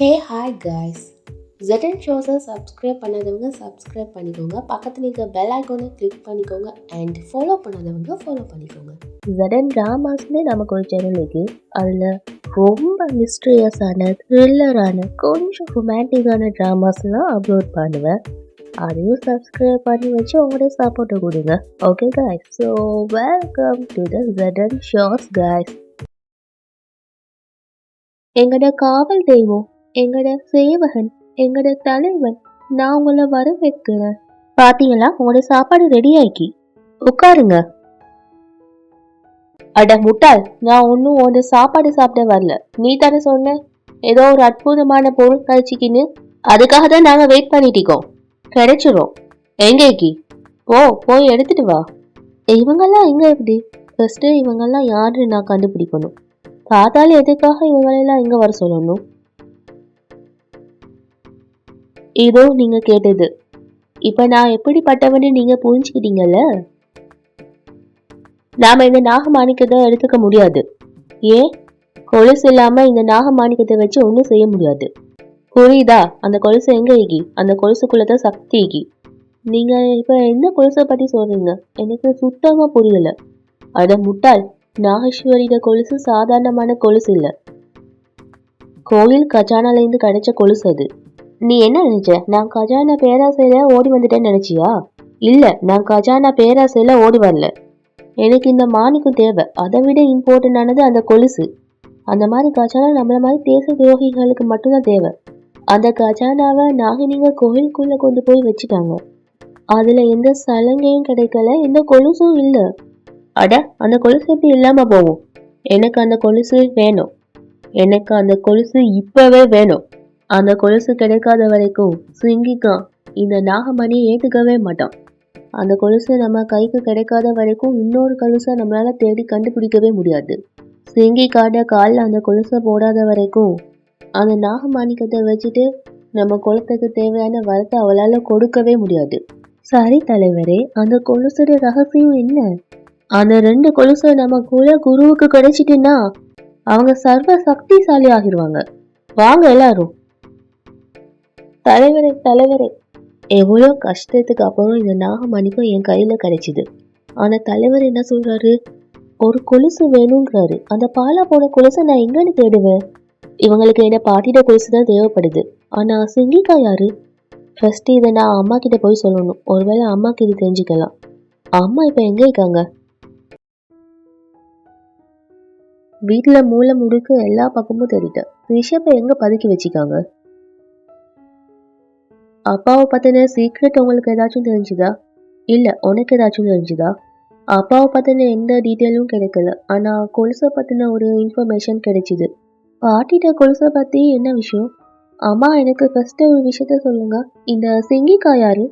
ஹே hi guys. ZN ஷோஸை subscribe பண்ணாதவங்க subscribe பண்ணிக்கோங்க. பக்கத்தில் இருக்க பெல் ஐக்கானை கிளிக் பண்ணிக்கோங்க அண்ட் ஃபாலோ பண்ணாதவங்க ஃபாலோ பண்ணிக்கோங்க. ZN ட்ராமாஸ்னே நமக்கு ஒரு சேனல் இருக்கு. அதில் ரொம்ப மிஸ்ட்ரியஸான த்ரில்லரான கொஞ்சம் ரொமான்டிக்கான ட்ராமாஸ்லாம் அப்லோட் பண்ணுவேன். அதையும் சப்ஸ்கிரைப் பண்ணி வச்சு உங்களோட சப்போர்ட்டை கொடுங்க. Okay guys, so welcome to the ZN shows guys. எங்களோட காவல் தெய்வம், எங்களோட சேவகன், எங்களோட தலைவன், நான் உங்களை வரவேற்கிறேன். பாத்தீங்களா, உங்களோட சாப்பாடு ரெடி ஆக்கி உட்காருங்க. அட முட்டாள், நான் ஒன்னும் உன்னோட சாப்பாடு சாப்பிட வரல. நீ தானே சொன்ன ஏதோ ஒரு அற்புதமான பொருள் கழிச்சிக்கின்னு. அதுக்காக தான் நாங்க வெயிட் பண்ணிட்டு இருக்கோம். கிடைச்சிரும். எங்கேக்கி போய் எடுத்துட்டு வா. இவங்கெல்லாம் எங்க எப்படி? ஃபர்ஸ்ட் இவங்கெல்லாம் யாருன்னு நான் கண்டுபிடிக்கணும். பார்த்தாலே எதுக்காக இவங்களெல்லாம் இங்க வர சொல்லணும்? இதோ நீங்க கேட்டது. இப்ப நான் எப்படிப்பட்டவன்னு நீங்க புரிஞ்சுக்கிட்டீங்கல்ல. நாம இந்த நாகமாணிக்கத்தை எடுத்துக்க முடியாது. ஏன்? கொலுசு இல்லாம இந்த நாகமாணிக்கத்தை வச்சு ஒன்றும் செய்ய முடியாது. புரியுதா? அந்த கொலுசு எங்க ஈகி? அந்த கொலுசுக்குள்ளதான் சக்தி ஈகி. நீங்க இப்ப எந்த கொலுசை பத்தி சொல்றீங்க? எனக்கு சுத்தமா புரியல. அட முட்டாள், நாகேஸ்வரியோட கொலுசு சாதாரணமான கொலுசு இல்ல. கோயில் கஜானால இருந்து கிடைச்ச கொலுசு அது. நீ என்ன நினைச்ச? நான் கஜானா பேராசையில ஓடி வந்துட்டேன்னு நினைச்சியா? இல்ல, நான் கஜானா பேராசையில ஓடி வரல. எனக்கு இந்த மாணிக்கம் தேவை. அதை விட இம்பார்ட்டன்டானது அந்த கொலுசு. அந்த மாதிரி கஜானா நம்மள மாதிரி தேச துரோகிகளுக்கு மட்டும்தான் தேவை. அந்த கஜானாவை நாகினிங்க கோயிலுக்குள்ள கொண்டு போய் வச்சுட்டாங்க. அதுல எந்த சலங்கையும் கிடைக்கல, எந்த கொலுசும் இல்ல. அட, அந்த கொலுசு எப்படி இல்லாம போகும்? எனக்கு அந்த கொலுசு வேணும். எனக்கு அந்த கொலுசு இப்பவே வேணும். அந்த கொலுசு கிடைக்காத வரைக்கும் சிங்கிக்கா இந்த நாகமணியை ஏத்துக்கவே மாட்டான். அந்த கொலுசு நம்ம கைக்கு கிடைக்காத வரைக்கும் இன்னொரு கொலுசை நம்மளால தேடி கண்டுபிடிக்கவே முடியாது. சிங்கிக்காட காலில் அந்த கொலுசை போடாத வரைக்கும் அந்த நாகமாணிக்கத்தை வச்சுட்டு நம்ம குலத்துக்கு தேவையான வரத்தை அவளால கொடுக்கவே முடியாது. சரி தலைவரே, அந்த கொலுசோட ரகசியம் என்ன? அந்த 2 கொலுசை நம்ம குல குருவுக்கு கிடைச்சிட்டுன்னா அவங்க சர்வ சக்திசாலி ஆகிடுவாங்க. வாங்க எல்லாரும். தலைவரே, எவ்வளோ கஷ்டத்துக்கு அப்புறம் இந்த நாகமணிக்கும் என் கையில கிடைச்சிது. ஆனா தலைவர் என்ன சொல்றாரு? ஒரு கொலுசு வேணுங்கிறாரு. அந்த பாலா போன கொலுசை நான் எங்கன்னு தேடுவேன்? இவங்களுக்கு என்ன பாட்டிட கொலுசு தான் தேவைப்படுது. ஆனா சிங்கிக்கா யாரு? ஃபர்ஸ்ட் இதை நான் அம்மா கிட்ட போய் சொல்லணும். ஒருவேளை அம்மாக்கு இது தெரிஞ்சுக்கலாம். அம்மா இப்ப எங்க இருக்காங்க? வீட்டுல மூளை முடுக்கு எல்லா பக்கமும் தெரியுது. ரிஷப்பை எங்க பதுக்கி வச்சுக்காங்க? அப்பாவை பத்தின சீக்ரெட் உங்களுக்கு ஏதாச்சும் தெரிஞ்சுதா? இல்ல, உனக்கு ஏதாச்சும் தெரிஞ்சுதா? அப்பாவை பத்தின எந்த டீட்டெயிலும் கிடைக்கல. ஆனா கொலுசை பத்தின ஒரு இன்ஃபர்மேஷன் கிடைச்சிது. பாட்டிட்ட கொலுசை பத்தி என்ன விஷயம்? அம்மா, எனக்கு ஃபர்ஸ்ட் ஒரு விஷயத்த சொல்லுங்க. இந்த சிங்கிக்கா யாரு?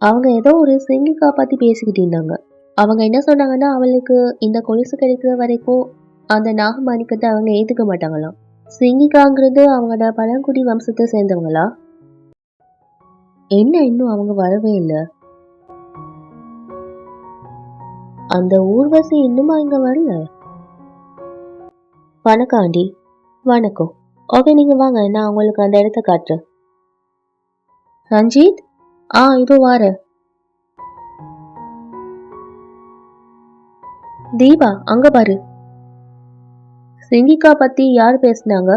அவங்க ஏதோ ஒரு சிங்கிக்கா பத்தி பேசிக்கிட்டு இருந்தாங்க. அவங்க என்ன சொன்னாங்கன்னா, அவளுக்கு இந்த கொலுசு கிடைக்கிற வரைக்கும் அந்த நாகமாணிக்கத்தை அவங்க ஏத்துக்க மாட்டாங்களாம். சிங்கிக்காங்கிறது அவங்களோட பழங்குடி வம்சத்தை சேர்ந்தவங்களா? என்ன இன்னும் அவங்க வரவே இல்லை? அந்த ஊர்வசி இன்னுமா இங்க வரல? வணக்கம் ஆண்டி. வணக்கம். ஓகே, நீங்க வாங்க, நான் உங்களுக்கு அந்த இடத்த காட்டுறேன். ரஞ்சித், இதோ வார. தீபா, அங்க பாரு. சிங்கிக்கா பத்தி யார் பேசினாங்க?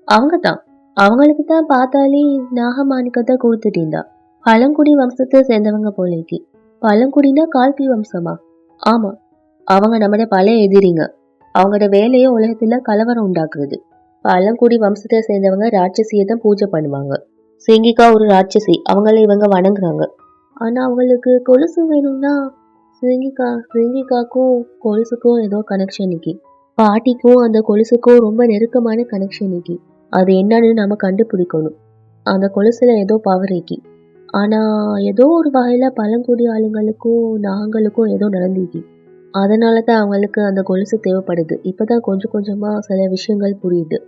அவங்க தான். அவங்களுக்கு தான் பார்த்தாலே நாகமாணிக்கத்தை கொடுத்துட்டு இருந்தா. பழங்குடி வம்சத்தை சேர்ந்தவங்க போலேக்கு. பழங்குடினா கால்கி வம்சமா? ஆமா, அவங்க நம்மளோட பழைய எதிரிங்க. அவங்களோட வேலையே உலகத்துல கலவரம் உண்டாக்குறது. பழங்குடி வம்சத்தை சேர்ந்தவங்க ராட்சசியை தான் பூஜை பண்ணுவாங்க. சிங்கிக்கா ஒரு ராட்சசி, அவங்கள இவங்க வணங்குறாங்க. ஆனா அவங்களுக்கு கொலுசு வேணும்னா சிங்கிக்காக்கும் கொலுசுக்கும் ஏதோ கனெக்ஷன் நிக்கி. பாட்டிக்கும் அந்த கொலுசுக்கும் ரொம்ப நெருக்கமான கனெக்ஷன் நிக்கி. அது என்னன்னு நம்ம கண்டுபிடிக்கணும். அந்த கொலுசுல ஏதோ பவர் இருக்கி. ஆனா ஏதோ ஒரு வகையில பழங்குடி ஆளுங்களுக்கும் நாங்களுக்கும் ஏதோ நடந்துச்சு. அதனாலதான் அவங்களுக்கு அந்த கொலுசு தேவைப்படுது. இப்பதான் கொஞ்சம் கொஞ்சமா சில விஷயங்கள் புரியுது.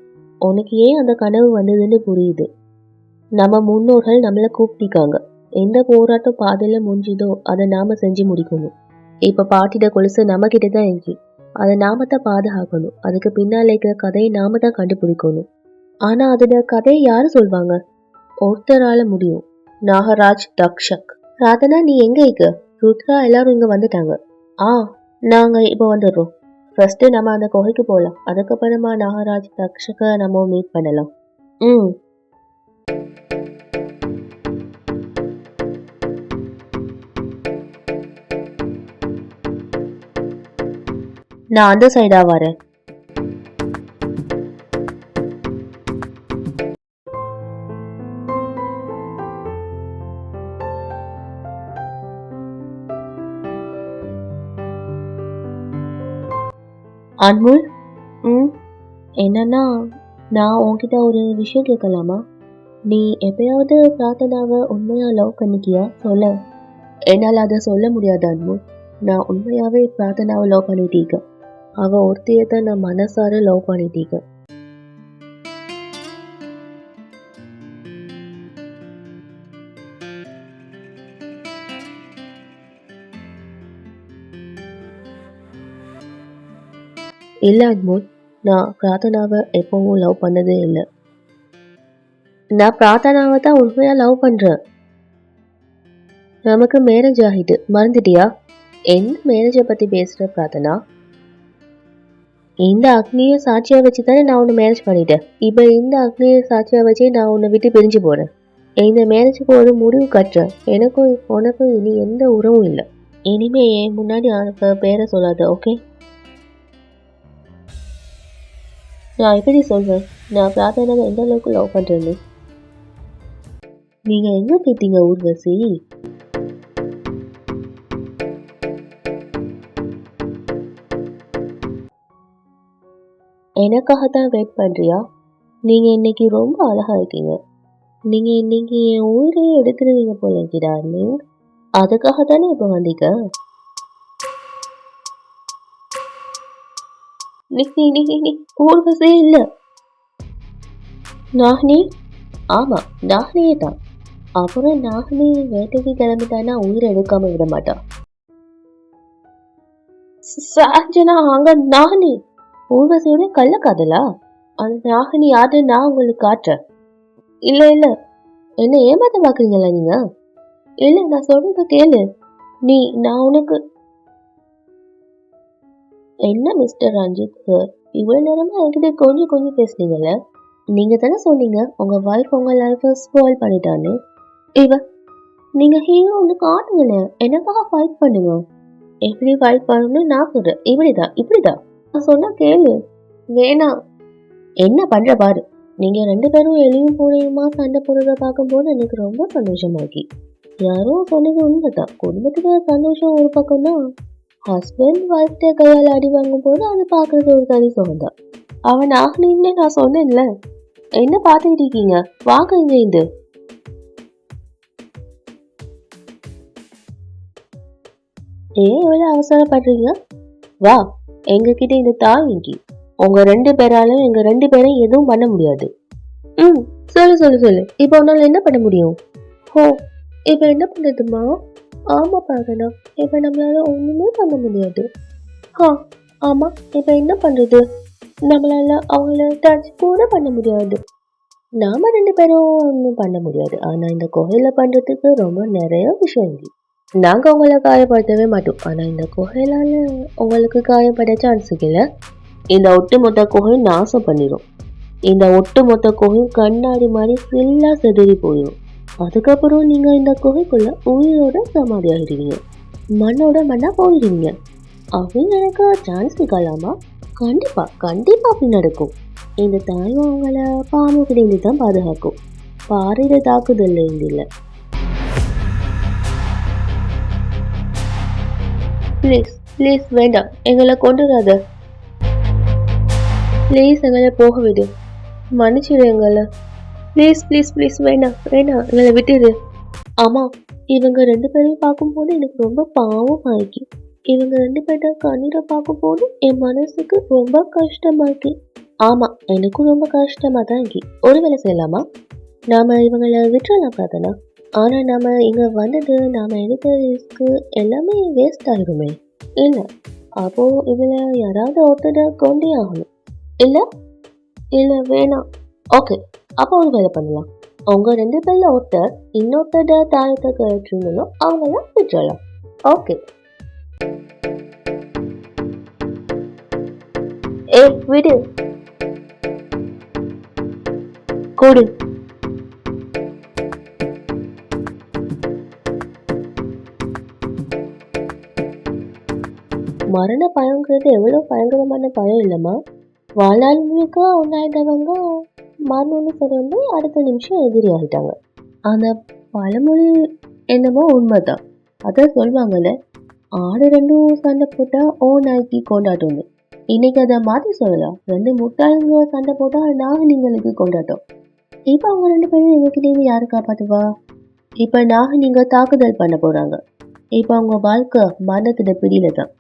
உனக்கு ஏன் அந்த கனவு வந்ததுன்னு புரியுது. நம்ம முன்னோர்கள் நம்மளை கூப்பிட்டிருக்காங்க. எந்த போராட்டம் பாதையில முடிஞ்சுதோ அதை நாம செஞ்சு முடிக்கணும். இப்ப பாட்டிட கொலுசு நம்ம கிட்டதான் இருக்கு. அதை நாம தான் பாதுகாக்கணும். அதுக்கு பின்னால இருக்கிற கதையை நாம தான் கண்டுபிடிக்கணும். ஆனா அதோட கதையை யாரு சொல்வாங்க? ஒருத்தரால முடியும். நாகராஜ் தக்ஷக். ராதனா, நீ எங்க இருக்க? ருத்ரா எல்லாரும் இங்க வந்துட்டாங்க. நாங்க இப்போ வந்துடுறோம். ஃபர்ஸ்ட் நம்ம அந்த குகைக்கு போகலாம். அதுக்கப்புறமா நாகராஜ் தக்ஷக நம்ம மீட் பண்ணலாம். நான் அந்த சைடா வரேன். அன்முல், என்னன்னா, நான் உன்கிட்ட ஒரு விஷயம் கேட்கலாமா? நீ எப்பயாவது பிரார்த்தனாவை உண்மையா லவ் பண்ணிக்கியா? சொல்ல. என்னால் அதை சொல்ல முடியாது அன்முல். நான் உண்மையாவே பிரார்த்தனாவை லவ் பண்ணிட்டீங்க. அவ ஒருத்தையை தான் நான் மனசார லவ் பண்ணிட்டீங்க. இல்லை அன்மோல், நான் பிரார்த்தனாவை எப்பவும் லவ் பண்ணதே இல்லை. நான் பிரார்த்தனாவை தான் உண்மையா லவ் பண்றேன். நமக்கு மேரேஜ் ஆகிட்டு மறந்துட்டியா? எந்த மேரேஜை பத்தி பேசுற பிரார்த்தனா? இந்த அக்னியை சாட்சியா வச்சு தானே நான் உன்னை மேரேஜ் பண்ணிட்டேன். இப்போ இந்த அக்னியை சாட்சியா வச்சு நான் உன்னை விட்டு பிரிஞ்சு போறேன். இந்த மேரேஜுக்கு ஒரு முடிவு கட்டுறேன். எனக்கும் உனக்கும் இனி எந்த உறவும் இல்லை. இனிமே முன்னாடி அவனுக்கு பேரை சொல்லாத, ஓகே? நான் எப்படி சொல்வேன் நான் பிரார்த்தனாவை எந்த அளவுக்கு லவ் பண்றேன்னு? நீங்க எங்க கேட்டீங்க ஊர்வசி? எனக்காகத்தான் வெயிட் பண்றியா? நீங்க இன்னைக்கு ரொம்ப அழகா இருக்கீங்க. நீங்க இன்னைக்கு என் உயிரையே எடுத்துருவீங்க போல இருக்கிறாரு. அதுக்காக தானே இப்ப வந்தீங்க. ஊர்வசே இல்ல, நாகினி. ஆமா, நாகினியே தான். அப்புறம் நாகினி வேட்டைக்கு கிளம்பிட்டானா உயிரை எடுக்காம விட மாட்டா. சாஞ்சனா, அங்க நாகினி ஊர்வசியோட கள்ள காதலா? அந்த நாகினி யாரு நான் உங்களுக்கு காட்டுறேன். இல்ல இல்ல, என்ன ஏமாத்த பாக்குறீங்களா நீங்க? இல்ல, நான் சொல்றத கேளு. நான் உனக்கு என்ன மிஸ்டர் ரஞ்சித் சார், இவ்வளவு நேரமா என்கிட்ட கொஞ்சம் கொஞ்சம் பேசுனீங்கல்ல? நீங்க தானே சொன்னீங்க உங்க வைஃப் உங்க லைஃப ஸ்பாயில் பண்ணிட்டான்னு. நீங்க ஹீரோ ஒன்று காட்டுங்களேன், எனக்காக ஃபைட் பண்ணுங்க. எப்படி ஃபைட் பண்ணணும்னு நான் சொல்றேன். இப்படிதான் நான் சொன்னா கேளு. வேணாம். என்ன பண்ற பாரு. நீங்க 2 பேரும் எளியும் பூனையுமா சண்டை போடுறத பார்க்கும்போது எனக்கு ரொம்ப சந்தோஷமாக்கி. யாரோ சொன்னது உண்மைதான். குடும்பத்துக்கு சந்தோஷம் ஒரு பக்கம் தான், ஹஸ்பண்ட் ஒய்ஃப்ட கையால் அடி வாங்கும் போது அது பார்க்கறது ஒரு தனி சுகம்தான். அவன் ஆகணும்னு நான் சொன்னேன்ல. என்ன பார்த்துக்கிட்டு இருக்கீங்க? வாங்க இங்க இருந்து. ஏன் இவ்வளவு அவசரப்படுறீங்க? வா, எங்ககிட்ட இந்த தாங்கி. உங்க 2 பேராலும் எங்க 2 பேரும் எதுவும் பண்ண முடியாது. சொல்லு. இப்போ உன்னால என்ன பண்ண முடியும்? இப்ப என்ன பண்றதுமா? ஆமா பாருண்ணா, இப்ப நம்மளால ஒண்ணுமே பண்ண முடியாது. ஆமா, இப்ப என்ன பண்றது? நம்மளால அவங்கள டச் கூட பண்ண முடியாது. நாம 2 பேரும் ஒன்றும் பண்ண முடியாது. ஆனா இந்த குகையில பண்றதுக்கு ரொம்ப நிறைய விஷயம் இருக்கு. நாங்க உங்களை காயப்படுத்தவே மாட்டோம். ஆனா இந்த குகையிலால உங்களுக்கு காயப்பட சான்ஸ் இல்லை. இந்த ஒட்டுமொத்த குகையும் நாசம் பண்ணிடும். இந்த ஒட்டுமொத்த குகையும் கண்ணாடி மாதிரி ஃபுல்லா செதறி போயிடும். அதுக்கப்புறம் நீங்க இந்த குகைக்குள்ள உயிரோட சமாதி ஆகிடுவீங்க, மண்ணோட மண்ணா போயிடுவீங்க. அப்படின்னு எனக்கு சான்ஸ் இருக்காலாமா? கண்டிப்பா அப்படி நடக்கும். இந்த தாயும் அவங்கள பாம்பு கிட்ட தான் பாதுகாக்கும். பாறையில தாக்குதல் இல்லை. ப்ளீஸ் வேண்டாம், எங்களை கொண்டுடாத. ப்ளீஸ் எங்களை போக விடு. மன்னிச்சிடு எங்களை. ப்ளீஸ் வேண்டாம், எங்களை விட்டுடு. ஆமா, இவங்க 2 பேரையும் பார்க்கும்போது எனக்கு ரொம்ப பாவம் ஆகி. இவங்க 2 பேர்ட்ட கண்ணீரை பார்க்கும்போது என் மனசுக்கு ரொம்ப கஷ்டமாக்கி. ஆமா, எனக்கும் ரொம்ப கஷ்டமா தான் இருக்கு. ஒரு வேலை செய்யலாமா? நாம இவங்களை விட்டுறலாம் பார்த்தனா. ஆனா நாம இங்க வந்தது, நாம எடுத்த ரிஸ்க் எல்லாமே வேஸ்ட் ஆகிடுமே. இல்ல, அப்போ இதுல யாராவது ஒருத்தர கொண்டே ஆகணும். இல்ல வேணாம், ஓகே, அப்போ ஒரு வேலை பண்ணலாம். உங்க 2 பேர்ல ஒருத்தர் இன்னொருத்தர தாயத்தை கழற்றினாலும் அவங்கள விட்டுறலாம். ஓகே. விடு. கொடு. மரண பயங்கிறது எவ்வளவு பயங்கரமான பயம் இல்லைம்மா. வாழ்நாள் முழுக்க ஒன்றாயிட்டவங்க மரணம்னு சொல்லி அடுத்த நிமிஷம் எதிரி ஆகிட்டாங்க. அந்த பழமொழி என்னமோ உண்மைதான். அதான் சொல்லுவாங்கல்ல, ஆடு ரெண்டும் சண்டை போட்டா ஓ நாய்க்கு கொண்டாட்டம்னு. இன்னைக்கு அதை மாற்றி சொல்லலாம். 2 முட்டாளுங்க சண்டை போட்டா நாகலிங்களுக்கு கொண்டாட்டம். இப்ப அவங்க 2 பேரும் எங்ககிட்ட யாரு காப்பாத்துவா? இப்ப நாகலிங்க தாக்குதல் பண்ண போறாங்க. இப்ப அவங்க வாழ்க்கை மரணத்துல பிடியில தான்.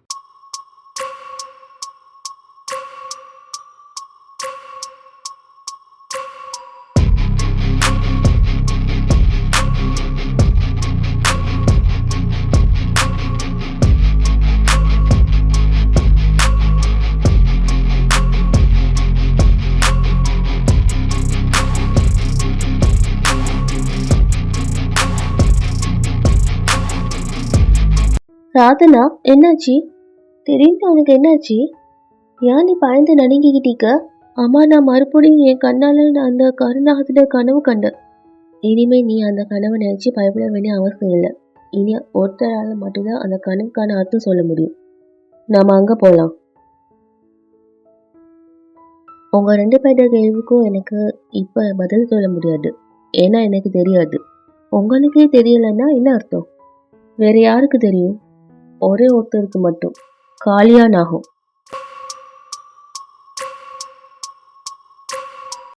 ராதனா, என்னாச்சு? திடீர்னு உனக்கு என்னாச்சு? ஏன் நீ பயந்து நடுங்கிக்கிட்டீக்க? அம்மா, நான் மறுபடியும் என் கண்ணால அந்த கருணாகத்துல கனவு கண்டேன். இனிமே நீ அந்த கனவை நினைச்சு பயப்பட வேண்டிய அவசியம் இல்லை. இனி ஒருத்தரால மட்டும்தான் அந்த கனவுக்கான அர்த்தம் சொல்ல முடியும். நாம அங்க போலாம். உங்க 2 பேர்ட கேள்விக்கும் எனக்கு இப்ப பதில் சொல்ல முடியாது. ஏன்னா எனக்கு தெரியாது. உங்களுக்கே தெரியலன்னா என்ன அர்த்தம்? வேற யாருக்கு தெரியும்? ஒரே ஒருத்தருக்கு மட்டும். காளியா நாகம்.